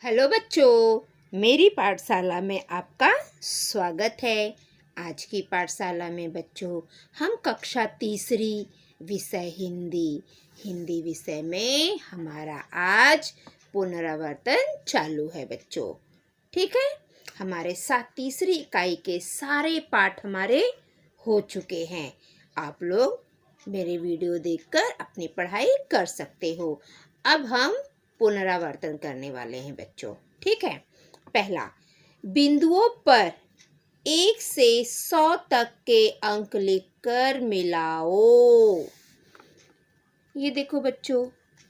Hello बच्चों, मेरी पाठशाला में आपका स्वागत है। आज की पाठशाला में बच्चों हम कक्षा तीसरी विषय हिंदी विषय में हमारा आज पुनरावर्तन चालू है बच्चों। ठीक है, हमारे साथ तीसरी इकाई के सारे पाठ हमारे हो चुके हैं। आप लोग मेरे वीडियो देखकर अपनी पढ़ाई कर सकते हो। अब हम पुनरावर्तन करने वाले हैं बच्चों। ठीक है, पहला, बिंदुओं पर 1 से 100 तक के अंक लिखकर मिलाओ। ये देखो बच्चों,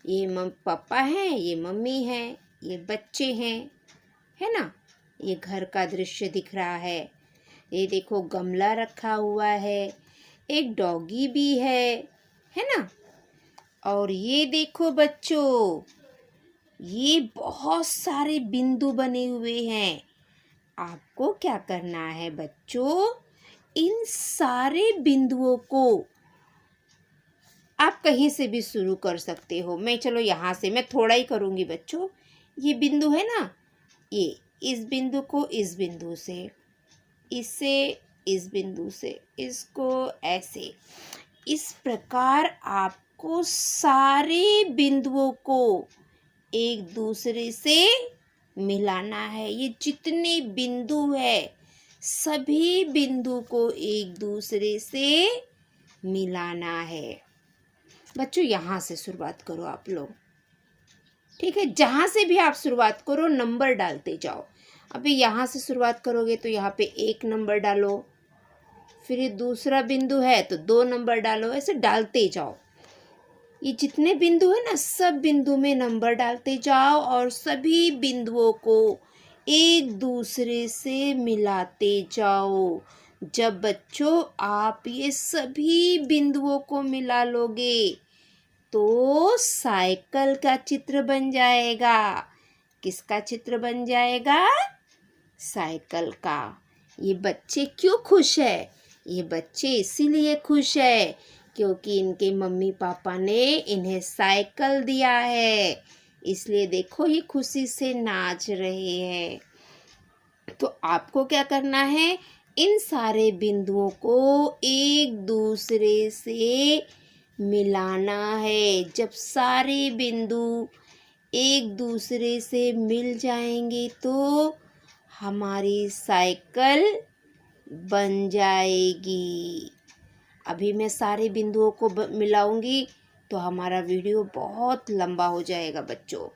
ये पापा हैं, ये मम्मी है, ये बच्चे हैं, है ना। ये घर का दृश्य दिख रहा है। ये देखो गमला रखा हुआ है, एक डॉगी भी है ना। और ये देखो बच्चों, ये बहुत सारे बिंदु बने हुए हैं। आपको क्या करना है बच्चों, इन सारे बिंदुओं को आप कहीं से भी शुरू कर सकते हो। चलो यहाँ से मैं थोड़ा ही करूँगी बच्चों। ये बिंदु है ना, ये इस बिंदु को इस बिंदु से, इसे इस बिंदु से, इसको ऐसे, इस प्रकार आपको सारे बिंदुओं को एक दूसरे से मिलाना है। ये जितने बिंदु है सभी बिंदु को एक दूसरे से मिलाना है। बच्चों यहाँ से शुरुआत करो आप लोग। ठीक है, जहाँ से भी आप शुरुआत करो नंबर डालते जाओ। अभी यहाँ से शुरुआत करोगे तो यहाँ पे 1 नंबर डालो, फिर ये दूसरा बिंदु है तो 2 नंबर डालो, ऐसे डालते जाओ। ये जितने बिंदु है ना, सब बिंदु में नंबर डालते जाओ और सभी बिंदुओं को एक दूसरे से मिलाते जाओ। जब बच्चों आप ये सभी बिंदुओं को मिला लोगे तो साइकिल का चित्र बन जाएगा। किसका चित्र बन जाएगा? साइकिल का। ये बच्चे क्यों खुश है? ये बच्चे इसीलिए खुश है क्योंकि इनके मम्मी पापा ने इन्हें साइकिल दिया है। इसलिए देखो ये खुशी से नाच रहे हैं। तो आपको क्या करना है, इन सारे बिंदुओं को एक दूसरे से मिलाना है। जब सारे बिंदु एक दूसरे से मिल जाएंगे तो हमारी साइकिल बन जाएगी। अभी मैं सारे बिंदुओं को मिलाऊंगी तो हमारा वीडियो बहुत लंबा हो जाएगा बच्चों।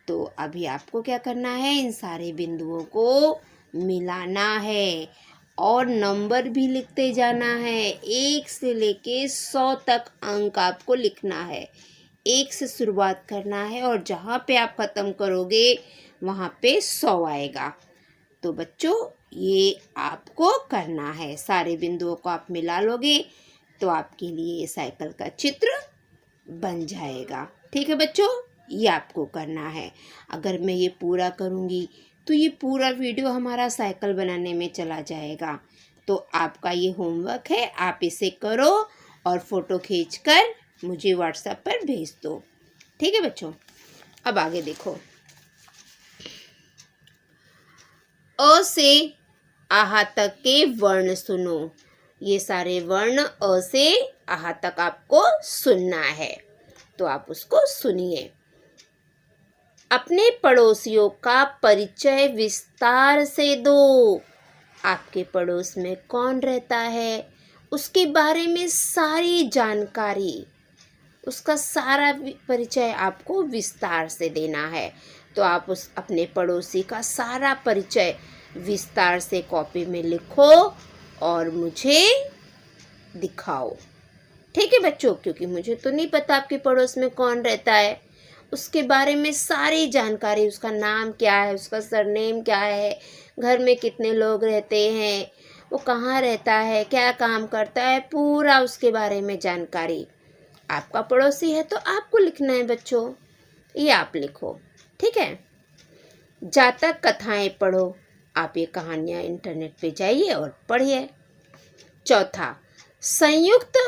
तो अभी आपको क्या करना है, इन सारे बिंदुओं को मिलाना है और नंबर भी लिखते जाना है। 1 से लेके 100 तक अंक आपको लिखना है। 1 से शुरुआत करना है और जहाँ पे आप ख़त्म करोगे वहाँ पे 100 आएगा। तो बच्चों ये आपको करना है। सारे बिंदुओं को आप मिला लोगे तो आपके लिए ये साइकिल का चित्र बन जाएगा। ठीक है बच्चों, ये आपको करना है। अगर मैं ये पूरा करूँगी तो ये पूरा वीडियो हमारा साइकिल बनाने में चला जाएगा। तो आपका ये होमवर्क है, आप इसे करो और फ़ोटो खींचकर मुझे व्हाट्सएप पर भेज दो। ठीक है बच्चों, अब आगे देखो। अ से आहा तक के वर्ण सुनो। ये सारे वर्ण अ से आहा तक आपको सुनना है, तो आप उसको सुनिए। अपने पड़ोसियों का परिचय विस्तार से दो। आपके पड़ोस में कौन रहता है उसके बारे में सारी जानकारी, उसका सारा परिचय आपको विस्तार से देना है। तो आप उस अपने पड़ोसी का सारा परिचय विस्तार से कॉपी में लिखो और मुझे दिखाओ। ठीक है बच्चों, क्योंकि मुझे तो नहीं पता आपके पड़ोस में कौन रहता है, उसके बारे में सारी जानकारी, उसका नाम क्या है, उसका सरनेम क्या है, घर में कितने लोग रहते हैं, वो कहाँ रहता है, क्या काम करता है, पूरा उसके बारे में जानकारी। आपका पड़ोसी है तो आपको लिखना है बच्चों, ये आप लिखो। ठीक है, जातक कथाएं पढ़ो। आप ये कहानियाँ इंटरनेट पे जाइए और पढ़िए। चौथा, संयुक्त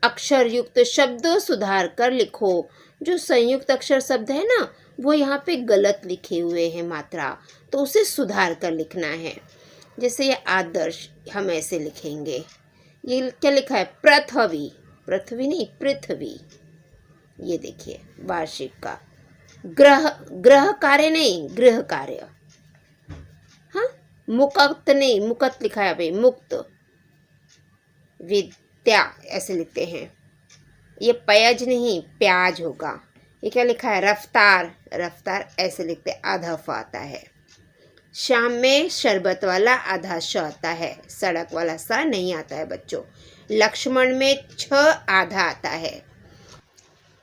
अक्षर युक्त शब्दों सुधार कर लिखो। जो संयुक्त अक्षर शब्द है ना, वो यहाँ पे गलत लिखे हुए हैं मात्रा, तो उसे सुधार कर लिखना है। जैसे ये आदर्श हम ऐसे लिखेंगे। ये क्या लिखा है? पृथ्वी, पृथ्वी नहीं पृथ्वी। ये देखिए वार्षिक का। ग्रह, ग्रह कार्य नहीं गृह कार्य। हाँ, मुक्त नहीं, मुक्त लिखा है भाई, मुक्त। विद्या ऐसे लिखते हैं। ये प्याज नहीं प्याज होगा। ये क्या लिखा है? रफ्तार, रफ्तार ऐसे लिखते, आधा फ आता है। शाम में शरबत वाला आधा श आता है, सड़क वाला सा नहीं आता है बच्चों। लक्ष्मण में छ आधा आता है।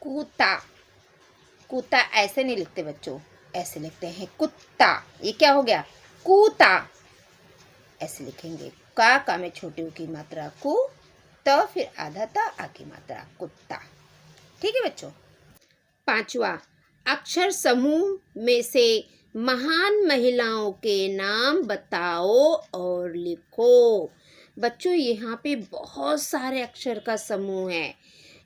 कुत्ता, कुत्ता ऐसे नहीं लिखते बच्चों, ऐसे लिखते हैं कुत्ता। ये क्या हो गया? कुत्ता ऐसे लिखेंगे। का में छोटी ऊ की मात्रा कु, त फिर आधा त आ की मात्रा कुत्ता। ठीक है बच्चों। पांचवा, अक्षर समूह में से महान महिलाओं के नाम बताओ और लिखो। बच्चों यहाँ पे बहुत सारे अक्षर का समूह है,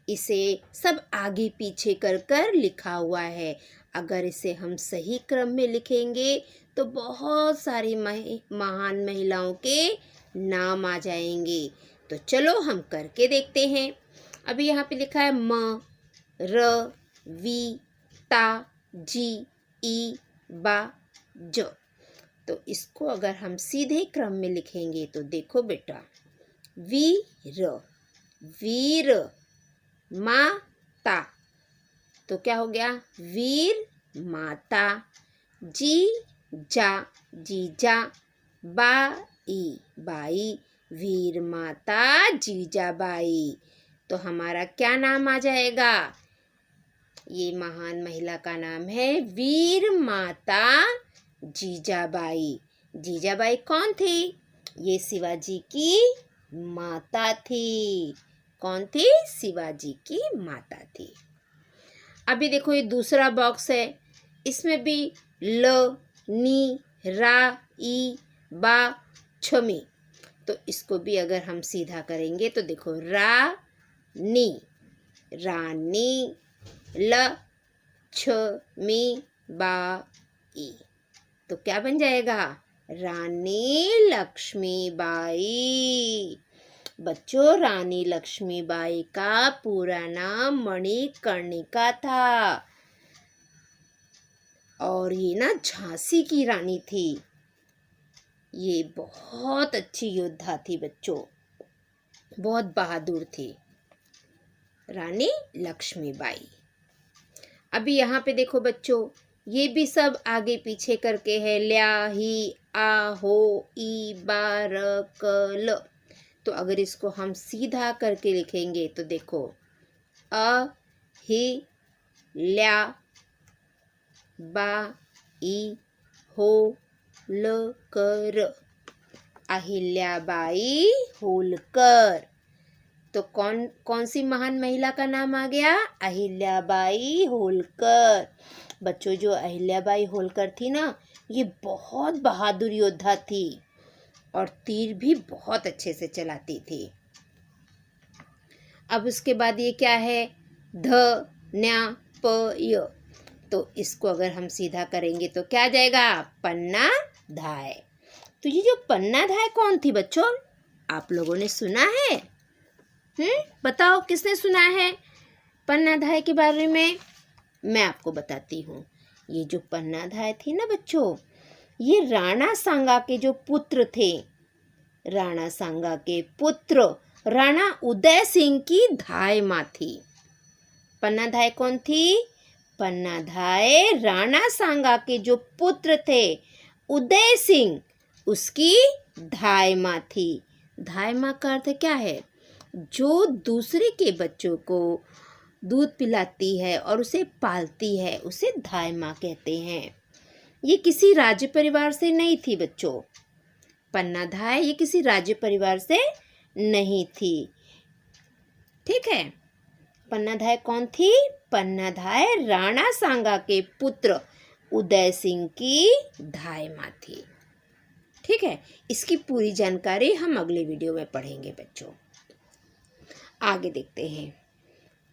इसे सब आगे पीछे कर कर लिखा हुआ है। अगर इसे हम सही क्रम में लिखेंगे तो बहुत सारी महान महिलाओं के नाम आ जाएंगे। तो चलो हम करके देखते हैं। अभी यहाँ पे लिखा है म, र, वी, ता, जी, ई, बा, ज। तो इसको अगर हम सीधे क्रम में लिखेंगे तो देखो बेटा, वीर, वीर, माता, तो क्या हो गया? वीर माता। जी जा, जीजा, बाई, बाई, वीर माता जीजा बाई। तो हमारा क्या नाम आ जाएगा? ये महान महिला का नाम है वीर माता जीजाबाई। जीजाबाई कौन थी? ये शिवाजी की माता थी। कौन थी? शिवाजी की माता थी। अभी देखो ये दूसरा बॉक्स है, इसमें भी ल, नी, रा, ई, बा, छमी। तो इसको भी अगर हम सीधा करेंगे तो देखो रा, नी, रानी, ल, छ, मी, बा, ई। तो क्या बन जाएगा? रानी लक्ष्मीबाई। बच्चों रानी लक्ष्मीबाई का पूरा नाम मणिकर्णिका था और ये ना झांसी की रानी थी। ये बहुत अच्छी योद्धा थी बच्चों, बहुत बहादुर थी रानी लक्ष्मीबाई। अभी यहाँ पे देखो बच्चों, ये भी सब आगे पीछे करके है। ल्या, ही, आ, हो, ई, बा, र, क, ल। तो अगर इसको हम सीधा करके लिखेंगे तो देखो अ, ही, ल्या, बा, ई, हो, ल, क, र। अहिल्याबाई होलकर। तो कौन कौन सी महान महिला का नाम आ गया? अहिल्याबाई होलकर। बच्चों जो अहिल्याबाई होलकर थी ना, ये बहुत बहादुर योद्धा थी और तीर भी बहुत अच्छे से चलाती थी। अब उसके बाद ये क्या है? ध, न्या, प, य। तो इसको अगर हम सीधा करेंगे तो क्या आ जाएगा? पन्ना धाय। तो ये जो पन्ना धाय कौन थी बच्चों? आप लोगों ने सुना है? बताओ किसने सुना है पन्ना धाय के बारे में? मैं आपको बताती हूँ। ये जो पन्ना धाय थी ना बच्चों, ये राणा सांगा के जो पुत्र थे, राणा सांगा के पुत्र राणा उदय सिंह की धाय माँ थी। पन्ना धाय कौन थी? पन्ना धाय राणा सांगा के जो पुत्र थे उदय सिंह, उसकी धाय माँ थी। धाय माँ का अर्थ क्या है? जो दूसरे के बच्चों को दूध पिलाती है और उसे पालती है, उसे धाय माँ कहते हैं। ये किसी राज्य परिवार से नहीं थी बच्चों। पन्ना धाय ये किसी राज्य परिवार से नहीं थी। ठीक है। पन्ना धाय कौन थी? पन्ना धाय राणा सांगा के पुत्र उदय सिंह की धाय माँ थी। ठीक है। इसकी पूरी जानकारी हम अगले वीडियो में पढ़ेंगे बच्चों। आगे देखते हैं।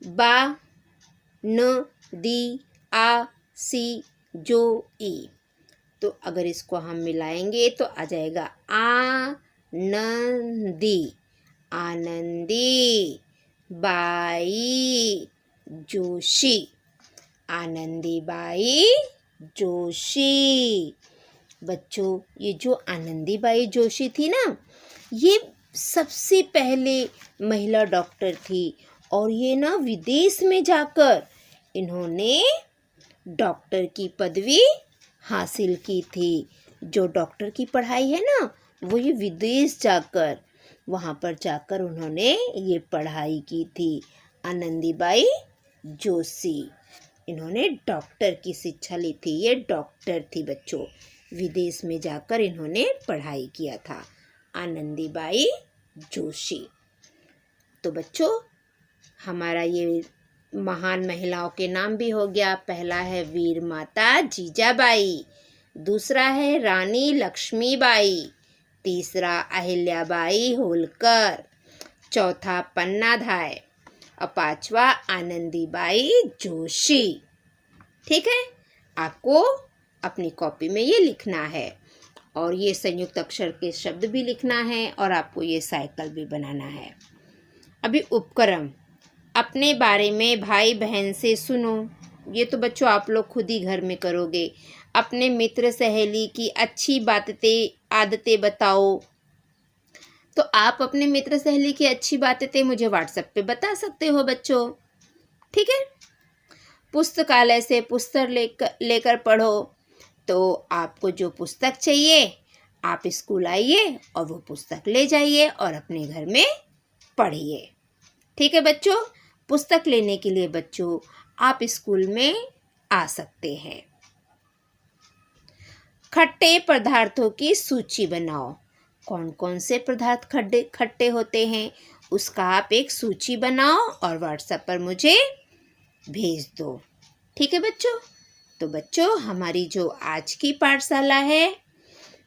बा, न, दी, आ, सी जो ई। तो अगर इसको हम मिलाएंगे तो आ जाएगा आनंदी, आनंदी बाई जोशी, आनंदी बाई जोशी। बच्चों, ये जो आनंदी बाई जोशी थी ना, ये सबसे पहले महिला डॉक्टर थी और ये ना विदेश में जाकर इन्होंने डॉक्टर की पदवी हासिल की थी। जो डॉक्टर की पढ़ाई है ना, वो ये विदेश जाकर, वहाँ पर जाकर उन्होंने ये पढ़ाई की थी। आनंदीबाई जोशी, इन्होंने डॉक्टर की शिक्षा ली थी। ये डॉक्टर थी बच्चों, विदेश में जाकर इन्होंने पढ़ाई किया था। आनंदीबाई जोशी। तो बच्चों, हमारा ये महान महिलाओं के नाम भी हो गया। पहला है वीर माता जीजाबाई, दूसरा है रानी लक्ष्मीबाई, तीसरा अहिल्याबाई होलकर, चौथा पन्नाधाय और पांचवा आनंदीबाई जोशी। ठीक है, आपको अपनी कॉपी में ये लिखना है और ये संयुक्त अक्षर के शब्द भी लिखना है और आपको ये साइकिल भी बनाना है। अभी उपक्रम, अपने बारे में भाई बहन से सुनो। ये तो बच्चों आप लोग खुद ही घर में करोगे। अपने मित्र सहेली की अच्छी आदतें बताओ। तो आप अपने मित्र सहेली की अच्छी बातें मुझे व्हाट्सएप पे बता सकते हो बच्चों। ठीक है, पुस्तकालय से पुस्तक लेकर पढ़ो। तो आपको जो पुस्तक चाहिए आप स्कूल आइए और वो पुस्तक ले जाइए और अपने घर में पढ़िए। ठीक है बच्चों, पुस्तक लेने के लिए बच्चों आप स्कूल में आ सकते हैं। खट्टे पदार्थों की सूची बनाओ। कौन कौन से पदार्थ खट्टे होते हैं उसका आप एक सूची बनाओ और व्हाट्सएप पर मुझे भेज दो। ठीक है बच्चों, तो बच्चों हमारी जो आज की पाठशाला है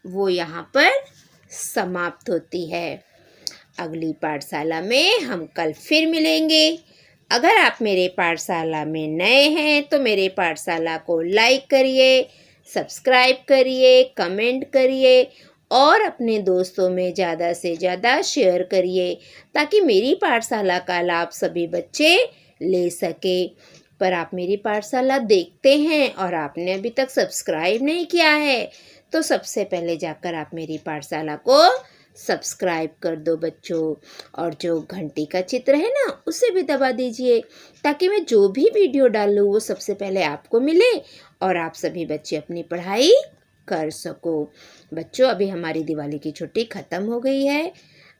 वो यहाँ पर समाप्त होती है। अगली पाठशाला में हम कल फिर मिलेंगे। अगर आप मेरे पाठशाला में नए हैं तो मेरे पाठशाला को लाइक करिए, सब्सक्राइब करिए, कमेंट करिए और अपने दोस्तों में ज़्यादा से ज़्यादा शेयर करिए ताकि मेरी पाठशाला का लाभ सभी बच्चे ले सके। पर आप मेरी पाठशाला देखते हैं और आपने अभी तक सब्सक्राइब नहीं किया है तो सबसे पहले जाकर आप मेरी पाठशाला को सब्सक्राइब कर दो बच्चों। और जो घंटी का चित्र है ना उसे भी दबा दीजिए ताकि मैं जो भी वीडियो डालूँ वो सबसे पहले आपको मिले और आप सभी बच्चे अपनी पढ़ाई कर सको। बच्चों, अभी हमारी दिवाली की छुट्टी ख़त्म हो गई है।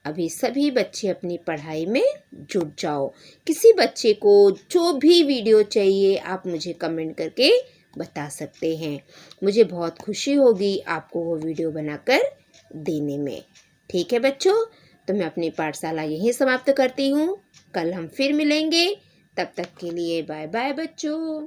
अभी सभी बच्चे अपनी पढ़ाई में जुट जाओ। किसी बच्चे को जो भी वीडियो चाहिए आप मुझे कमेंट करके बता सकते हैं। मुझे बहुत खुशी होगी आपको वो वीडियो बनाकर देने में। ठीक है बच्चों, तो मैं अपनी पाठशाला यहीं समाप्त करती हूँ। कल हम फिर मिलेंगे, तब तक के लिए बाय बाय बच्चों।